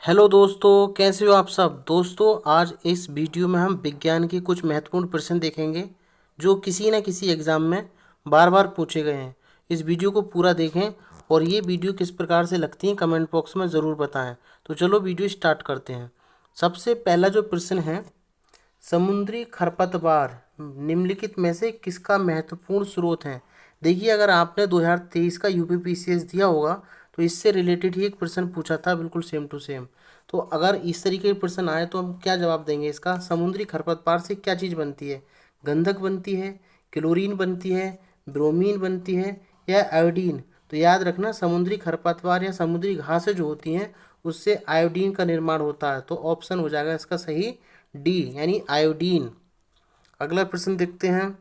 Hello दोस्तों, कैसे हो आप सब। दोस्तों, आज इस वीडियो में हम विज्ञान के कुछ महत्वपूर्ण प्रश्न देखेंगे जो किसी न किसी एग्ज़ाम में बार बार पूछे गए हैं। इस वीडियो को पूरा देखें और ये वीडियो किस प्रकार से लगती है कमेंट बॉक्स में ज़रूर बताएं। तो चलो वीडियो स्टार्ट करते हैं। सबसे पहला जो प्रश्न है, समुद्री खरपतवार निम्नलिखित में से किसका महत्वपूर्ण स्रोत है। देखिए, अगर आपने 2023 का यूपीपीसीएस दिया होगा तो इससे रिलेटेड ही एक प्रश्न पूछा था, बिल्कुल सेम टू सेम। तो अगर इस तरीके के प्रश्न आए तो हम क्या जवाब देंगे इसका। समुद्री खरपतवार से क्या चीज़ बनती है। गंधक बनती है, क्लोरीन बनती है, ब्रोमीन बनती है या आयोडीन। तो याद रखना, समुद्री खरपतवार या समुद्री घासें जो होती हैं उससे आयोडीन का निर्माण होता है। तो ऑप्शन हो जाएगा इसका सही डी, यानी आयोडीन। अगला प्रश्न देखते हैं।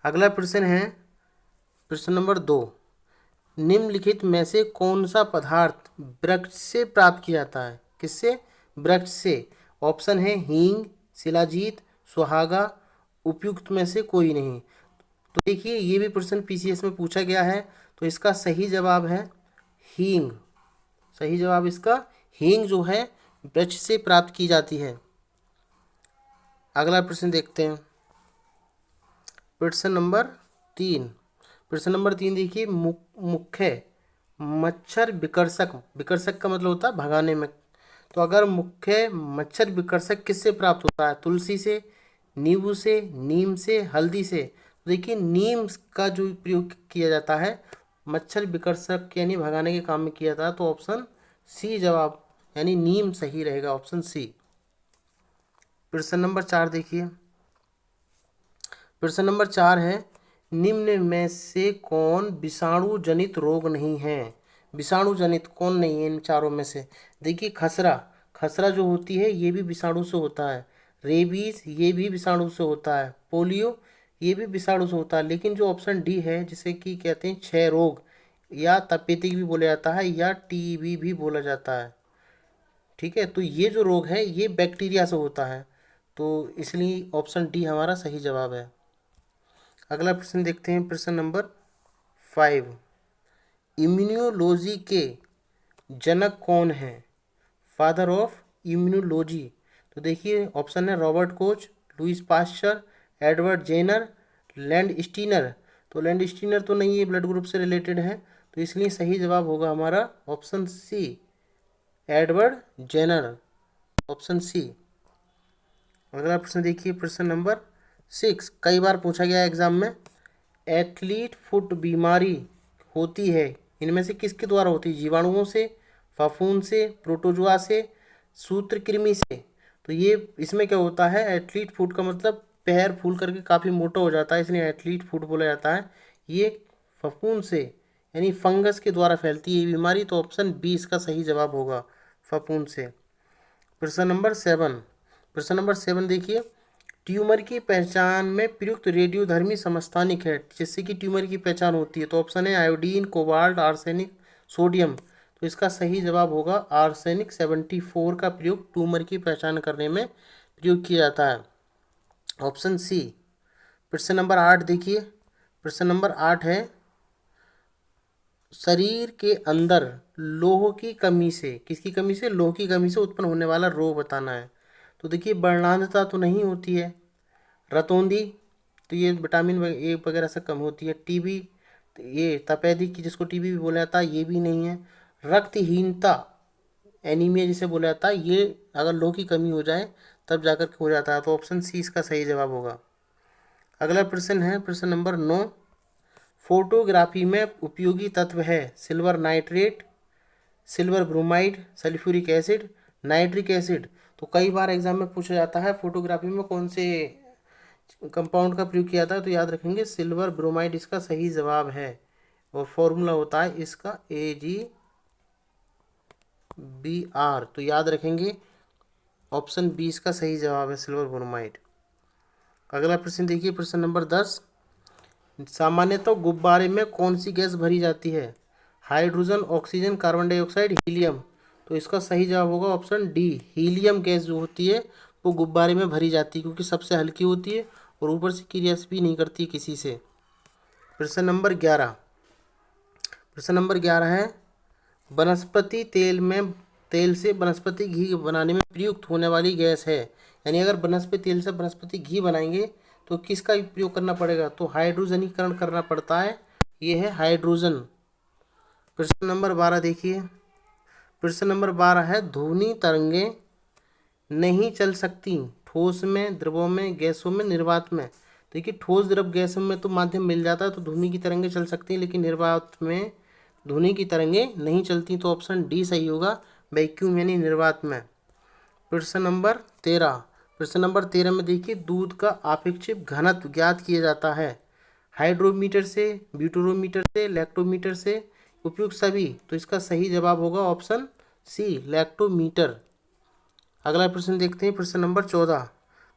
अगला प्रश्न है प्रश्न नंबर 2। निम्नलिखित में से कौन सा पदार्थ वृक्ष से प्राप्त किया जाता है। किससे? वृक्ष से। ऑप्शन है हींग, शिलाजीत, सुहागा। उपयुक्त में से कोई नहीं। तो देखिए, ये भी प्रश्न पीसीएस में पूछा गया है। तो इसका सही जवाब है हींग। सही जवाब इसका हींग जो है वृक्ष से प्राप्त की जाती है। अगला प्रश्न देखते हैं। प्रश्न नंबर 3। प्रश्न नंबर 3 देखिए, मुख्य मच्छर विकर्षक। विकर्षक का मतलब होता है भगाने में। तो अगर मुख्य मच्छर विकर्षक किससे प्राप्त होता है। तुलसी से, नींबू से, नीम से, हल्दी से। तो देखिए, नीम का जो प्रयोग किया जाता है मच्छर विकर्षक यानी भगाने के काम में किया जाता है। तो ऑप्शन सी जवाब, यानी नीम सही रहेगा, ऑप्शन सी। प्रश्न नंबर 4 देखिए। प्रश्न नंबर 4 है, निम्न में से कौन विषाणु जनित रोग नहीं है। विषाणु जनित कौन नहीं है इन चारों में से। देखिए, खसरा। खसरा जो होती है ये भी विषाणु से होता है। रेबीज ये भी विषाणु से होता है। पोलियो ये भी विषाणु से होता है। लेकिन जो ऑप्शन डी है, जिसे कि कहते हैं क्षय रोग या तपेदिक भी बोला जाता है या टीबी भी बोला जाता है, ठीक है, तो ये जो रोग है ये बैक्टीरिया से होता है। तो इसलिए ऑप्शन डी हमारा सही जवाब है। अगला प्रश्न देखते हैं। प्रश्न नंबर 5। इम्यूनोलॉजी के जनक कौन है। Father of immunology. तो देखिए, ऑप्शन है Robert Koch, Louis Pasteur, Edward Jenner, Landsteiner. तो लैंड स्टीनर तो नहीं, ये ब्लड ग्रुप से रिलेटेड है। तो इसलिए सही जवाब होगा हमारा option C, Edward Jenner, option C. अगला प्रश्न देखिए। प्रश्न नंबर 6 कई बार पूछा गया है एग्जाम में। एथलीट फुट बीमारी होती है, इनमें से किसके द्वारा होती है। जीवाणुओं से, फफूंद से, प्रोटोजुआ से, सूत्रकृमि से। तो ये इसमें क्या होता है, एथलीट फुट का मतलब पैर फूल करके काफ़ी मोटा हो जाता है, इसलिए एथलीट फुट बोला जाता है। ये फफूंद से यानी फंगस के द्वारा फैलती है ये बीमारी। तो ऑप्शन बी इसका सही जवाब होगा, फफूंद से। प्रश्न नंबर 7। प्रश्न नंबर 7 देखिए, ट्यूमर की पहचान में प्रयुक्त रेडियोधर्मी समस्थानिक है, जिससे कि ट्यूमर की पहचान होती है। तो ऑप्शन है आयोडीन, कोबाल्ट, आर्सेनिक, सोडियम। तो इसका सही जवाब होगा आर्सेनिक 74 का प्रयोग ट्यूमर की पहचान करने में प्रयोग किया जाता है, ऑप्शन सी। प्रश्न नंबर 8 देखिए। प्रश्न नंबर 8 है, शरीर के अंदर लोह की कमी से, किसकी कमी से, लोह की कमी से उत्पन्न होने वाला रोग बताना है। तो देखिए, वर्णांधता तो नहीं होती है। रतौंधी, तो ये विटामिन ए वगैरह से कम होती है। टीबी, तो ये तपेदिक की जिसको टीबी भी बोला जाता है, ये भी नहीं है। रक्तहीनता, एनीमिया जिसे बोला जाता है, ये अगर लोह की कमी हो जाए तब जाकर के हो जाता है। तो ऑप्शन सी इसका सही जवाब होगा। अगला प्रश्न है प्रश्न नंबर 9। फोटोग्राफी में उपयोगी तत्व है silver nitrate, silver bromide, sulphuric acid, nitric acid. तो कई बार एग्जाम में पूछा जाता है फोटोग्राफी में कौन से कंपाउंड का प्रयोग किया था। तो याद रखेंगे सिल्वर ब्रोमाइड इसका सही जवाब है। और फॉर्मूला होता है इसका AgBr। तो याद रखेंगे ऑप्शन बी इसका सही जवाब है, सिल्वर ब्रोमाइड। अगला प्रश्न देखिए। प्रश्न नंबर 10। सामान्यतः गुब्बारे में कौन सी गैस भरी जाती है। Hydrogen, oxygen, carbon dioxide, helium. तो इसका सही जवाब होगा ऑप्शन डी, हीलियम गैस जो होती है वो गुब्बारे में भरी जाती है, क्योंकि सबसे हल्की होती है और ऊपर से क्रिया भी नहीं करती किसी से। प्रश्न नंबर 11। प्रश्न नंबर 11 है, वनस्पति तेल में तेल से वनस्पति घी बनाने में प्रयुक्त होने वाली गैस है। यानी अगर वनस्पति तेल से वनस्पति घी बनाएंगे तो किसका प्रयोग करना पड़ेगा, तो हाइड्रोजनीकरण करना पड़ता है, ये है हाइड्रोजन। प्रश्न नंबर 12 देखिए, प्रश्न नंबर 12 है ध्वनि तरंगें नहीं चल सकती ठोस में, द्रवों में, गैसों में, निर्वात में। देखिए ठोस द्रव गैसों में तो माध्यम मिल जाता है तो ध्वनि की तरंगें चल सकती हैं, लेकिन निर्वात में ध्वनि की तरंगें नहीं चलती, तो ऑप्शन डी सही होगा, वैक्यूम यानी निर्वात में। प्रश्न नंबर 13, प्रश्न नंबर 13 में देखिए दूध का आपेक्षिक घनत्व ज्ञात किया जाता है, हाइड्रोमीटर से, ब्यूटरोमीटर से, लैक्टोमीटर से, उपयुक्त सभी। तो इसका सही जवाब होगा ऑप्शन सी, लैक्टोमीटर। अगला प्रश्न देखते हैं, प्रश्न नंबर 14,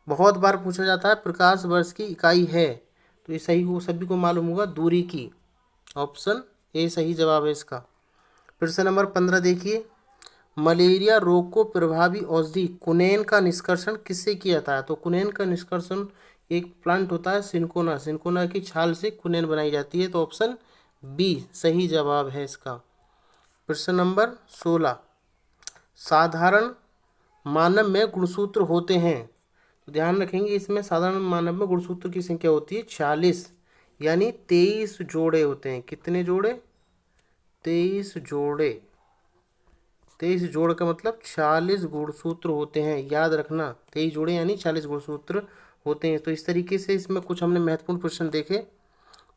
बहुत बार पूछा जाता है प्रकाश वर्ष की इकाई है, तो ये सही को सभी को मालूम होगा, दूरी की। ऑप्शन ए सही जवाब है इसका। प्रश्न नंबर 15 देखिए, मलेरिया रोग को प्रभावी औषधि कुनैन का निष्कर्षण किससे किया जाता है, तो कुनैन का निष्कर्षण एक प्लांट होता है सिनकोना, सिनकोना की छाल से कुनैन बनाई जाती है, तो ऑप्शन बी सही जवाब है इसका। प्रश्न नंबर 16, साधारण मानव में गुणसूत्र होते हैं, तो ध्यान रखेंगे इसमें साधारण मानव में गुणसूत्र की संख्या होती है 46, यानी 23 जोड़े होते हैं। कितने जोड़े, 23 जोड़े। 23 जोड़ का मतलब 40 गुणसूत्र होते हैं, याद रखना, 23 जोड़े यानी 40 गुणसूत्र होते हैं। तो इस तरीके से इसमें कुछ हमने महत्वपूर्ण प्रश्न देखे,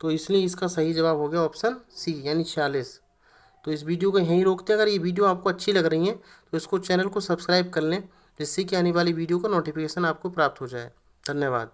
तो इसलिए इसका सही जवाब हो गया ऑप्शन सी यानी 46। तो इस वीडियो को यहीं रोकते हैं। अगर ये वीडियो आपको अच्छी लग रही है तो इसको चैनल को सब्सक्राइब कर लें, जिससे कि आने वाली वीडियो का नोटिफिकेशन आपको प्राप्त हो जाए। धन्यवाद।